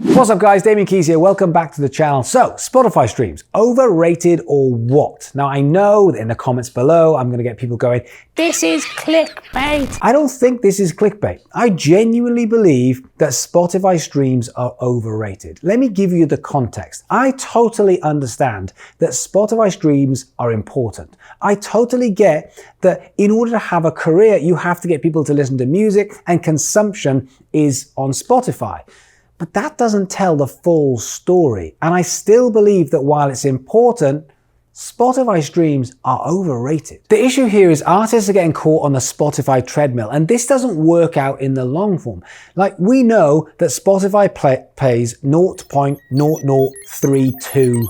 What's up guys, Damian Keyes here, welcome back to the channel. So, Spotify streams, overrated or what? Now I know that in the comments below I'm going to get people going, this is clickbait. I don't think this is clickbait. I genuinely believe that Spotify streams are overrated. Let me give you the context. I totally understand that Spotify streams are important. I totally get that in order to have a career, you have to get people to listen to music, and consumption is on Spotify. But that doesn't tell the full story. And I still believe that while it's important, Spotify streams are overrated. The issue here is artists are getting caught on the Spotify treadmill, and this doesn't work out in the long form. Like, we know that Spotify pays 0.0032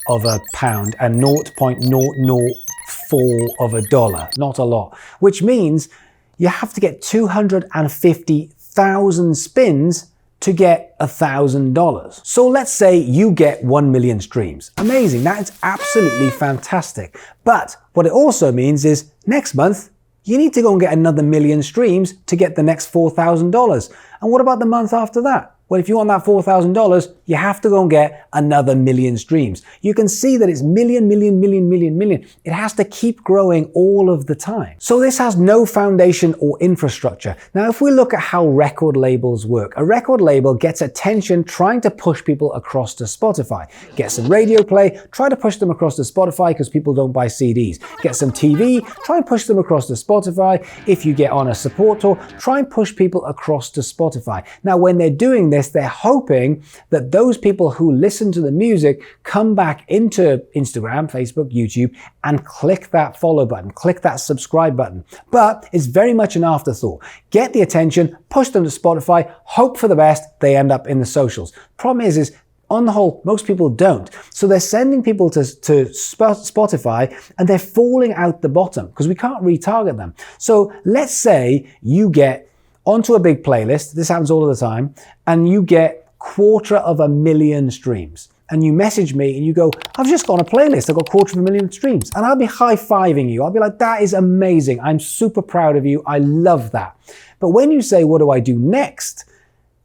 of a pound and 0.004 of a dollar, not a lot, which means you have to get 250,000 spins to get $1,000. So let's say you get 1 million streams. Amazing, that is absolutely fantastic. But what it also means is next month, you need to go and get another 1 million streams to get the next $4,000. And what about the month after that? Well, if you want that $4,000, you have to go and get another 1 million streams. You can see that it's million. It has to keep growing all of the time. So this has no foundation or infrastructure. Now, if we look at how record labels work, a record label gets attention trying to push people across to Spotify. Get some radio play, try to push them across to Spotify because people don't buy CDs. Get some TV, try and push them across to Spotify. If you get on a support tour, try and push people across to Spotify. Now, when they're doing this, they're hoping that those people who listen to the music come back into Instagram, Facebook, YouTube, and click that follow button, click that subscribe button. But it's very much an afterthought. Get the attention, push them to Spotify, hope for the best, they end up in the socials. Problem is on the whole, most people don't. So they're sending people to Spotify and they're falling out the bottom because we can't retarget them. So let's say you get onto a big playlist, this happens all of the time, and you get 250,000 streams. And you message me and you go, I've just got on a playlist, I've got 250,000 streams. And I'll be high-fiving you. I'll be like, that is amazing. I'm super proud of you. I love that. But when you say, what do I do next?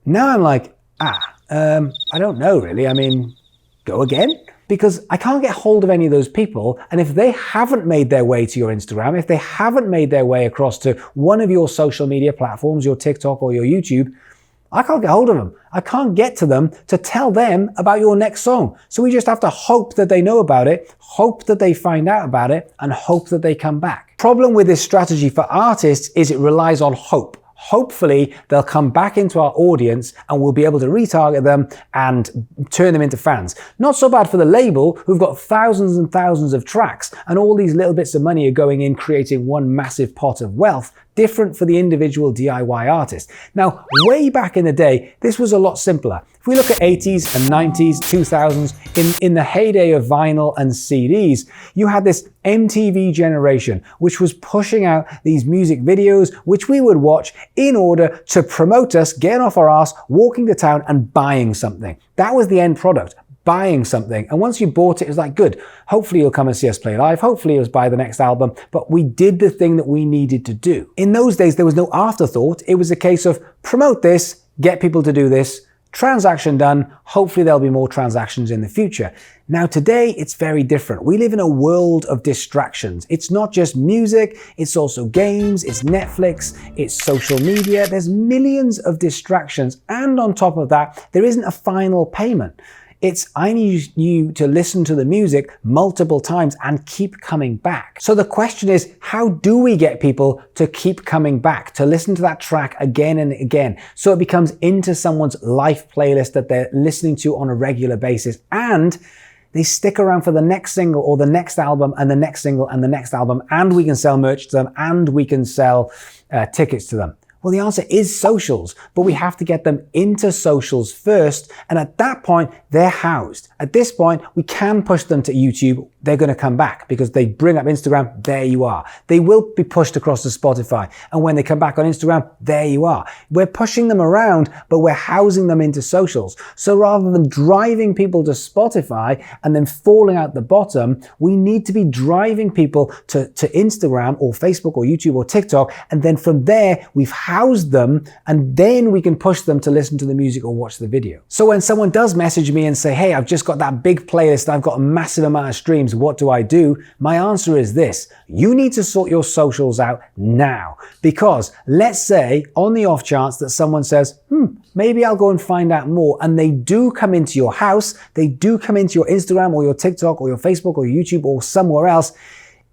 Now I'm like, I don't know really. I mean, go again? Because I can't get hold of any of those people, and if they haven't made their way to your Instagram, if they haven't made their way across to one of your social media platforms, your TikTok or your YouTube, I can't get hold of them. I can't get to them to tell them about your next song. So we just have to hope that they know about it, hope that they find out about it, and hope that they come back. Problem with this strategy for artists is it relies on hope. Hopefully they'll come back into our audience and we'll be able to retarget them and turn them into fans. Not so bad for the label who've got thousands and thousands of tracks and all these little bits of money are going in creating one massive pot of wealth. Different for the individual DIY artist. Now, way back in the day, this was a lot simpler. If we look at 80s and 90s, 2000s, in the heyday of vinyl and CDs, you had this MTV generation, which was pushing out these music videos, which we would watch in order to promote us getting off our ass, walking to town and buying something. That was the end product. Buying something, and once you bought it, it was like, good, hopefully you'll come and see us play live, hopefully you'll buy the next album, but we did the thing that we needed to do. In those days, there was no afterthought. It was a case of promote this, get people to do this, transaction done, hopefully there'll be more transactions in the future. Now today, it's very different. We live in a world of distractions. It's not just music, it's also games, it's Netflix, it's social media. There's millions of distractions, and on top of that, there isn't a final payment. It's, I need you to listen to the music multiple times and keep coming back. So the question is, how do we get people to keep coming back, to listen to that track again and again, so it becomes into someone's life playlist that they're listening to on a regular basis, and they stick around for the next single or the next album and the next single and the next album, and we can sell merch to them and we can sell tickets to them? Well, the answer is socials, but we have to get them into socials first, and at that point, they're housed. At this point, we can push them to YouTube. They're going to come back because they bring up Instagram, there you are. They will be pushed across to Spotify, and when they come back on Instagram, there you are. We're pushing them around, but we're housing them into socials. So rather than driving people to Spotify and then falling out the bottom, we need to be driving people to Instagram or Facebook or YouTube or TikTok, and then from there, we've house them, and then we can push them to listen to the music or watch the video. So when someone does message me and say, hey, I've just got that big playlist, I've got a massive amount of streams, what do I do? My answer is this: you need to sort your socials out now. Because let's say on the off chance that someone says, maybe I'll go and find out more, and they do come into your house, they do come into your Instagram or your TikTok or your Facebook or your YouTube or somewhere else,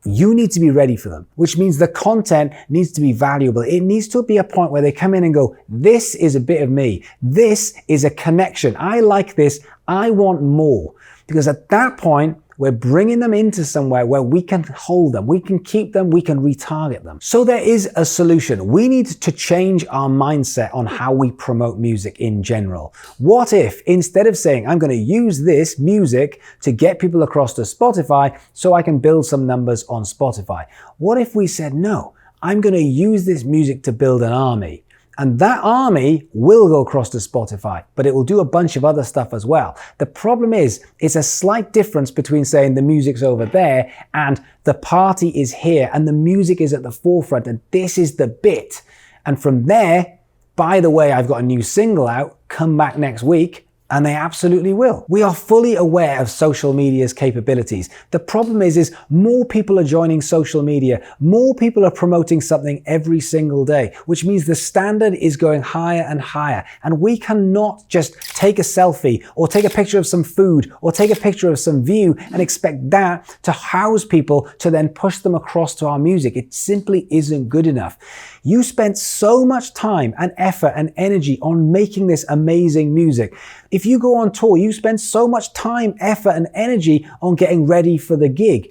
you need to be ready for them, which means the content needs to be valuable. It needs to be a point where they come in and go, this is a bit of me. This is a connection. I like this. I want more. Because at that point, we're bringing them into somewhere where we can hold them, we can keep them, we can retarget them. So there is a solution. We need to change our mindset on how we promote music in general. What if instead of saying, I'm going to use this music to get people across to Spotify so I can build some numbers on Spotify? What if we said, no, I'm going to use this music to build an army? And that army will go across to Spotify, but it will do a bunch of other stuff as well. The problem is, it's a slight difference between saying the music's over there and the party is here and the music is at the forefront and this is the bit. And from there, by the way, I've got a new single out, come back next week. And they absolutely will. We are fully aware of social media's capabilities. The problem is more people are joining social media, more people are promoting something every single day, which means the standard is going higher and higher. And we cannot just take a selfie or take a picture of some food or take a picture of some view and expect that to house people to then push them across to our music. It simply isn't good enough. You spent so much time and effort and energy on making this amazing music. If you go on tour, you spend so much time, effort, and energy on getting ready for the gig.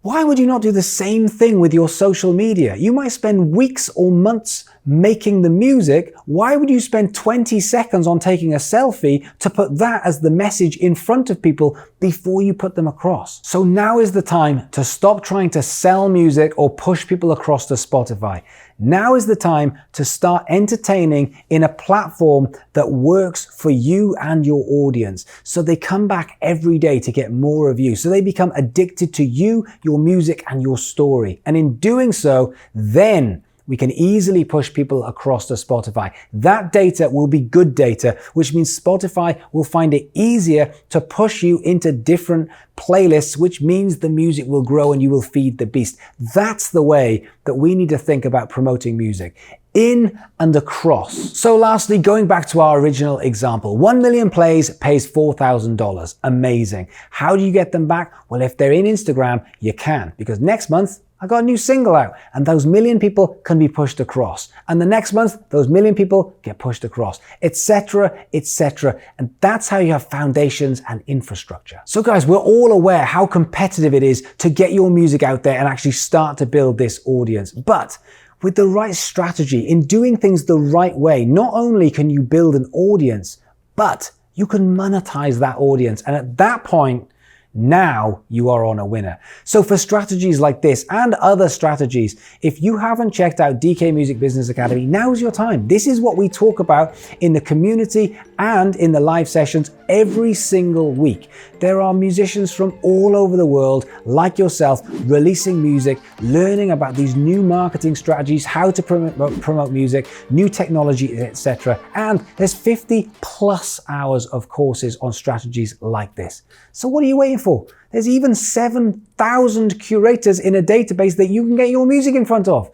Why would you not do the same thing with your social media? You might spend weeks or months making the music. Why would you spend 20 seconds on taking a selfie to put that as the message in front of people before you put them across? So now is the time to stop trying to sell music or push people across to Spotify. Now is the time to start entertaining in a platform that works for you and your audience. So they come back every day to get more of you. So they become addicted to you, your music, and your story. And in doing so, then we can easily push people across to Spotify. That data will be good data, which means Spotify will find it easier to push you into different playlists, which means the music will grow and you will feed the beast. That's the way that we need to think about promoting music. In and across. So lastly, going back to our original example, 1 million plays pays $4,000. Amazing. How do you get them back? Well, if they're in Instagram, you can, because next month, I got a new single out and those million people can be pushed across. And the next month, those million people get pushed across, etc., etc. And that's how you have foundations and infrastructure. So guys, we're all aware how competitive it is to get your music out there and actually start to build this audience. But with the right strategy, in doing things the right way, not only can you build an audience, but you can monetize that audience. And at that point, now you are on a winner. So for strategies like this and other strategies, if you haven't checked out DK Music Business Academy, now's your time. This is what we talk about in the community and in the live sessions every single week. There are musicians from all over the world, like yourself, releasing music, learning about these new marketing strategies, how to promote music, new technology, etc. And there's 50 plus hours of courses on strategies like this. So what are you waiting for? There's even 7,000 curators in a database that you can get your music in front of.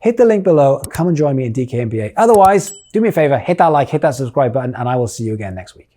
Hit the link below, come and join me in DK MBA. Otherwise, do me a favor, hit that like, hit that subscribe button, and I will see you again next week.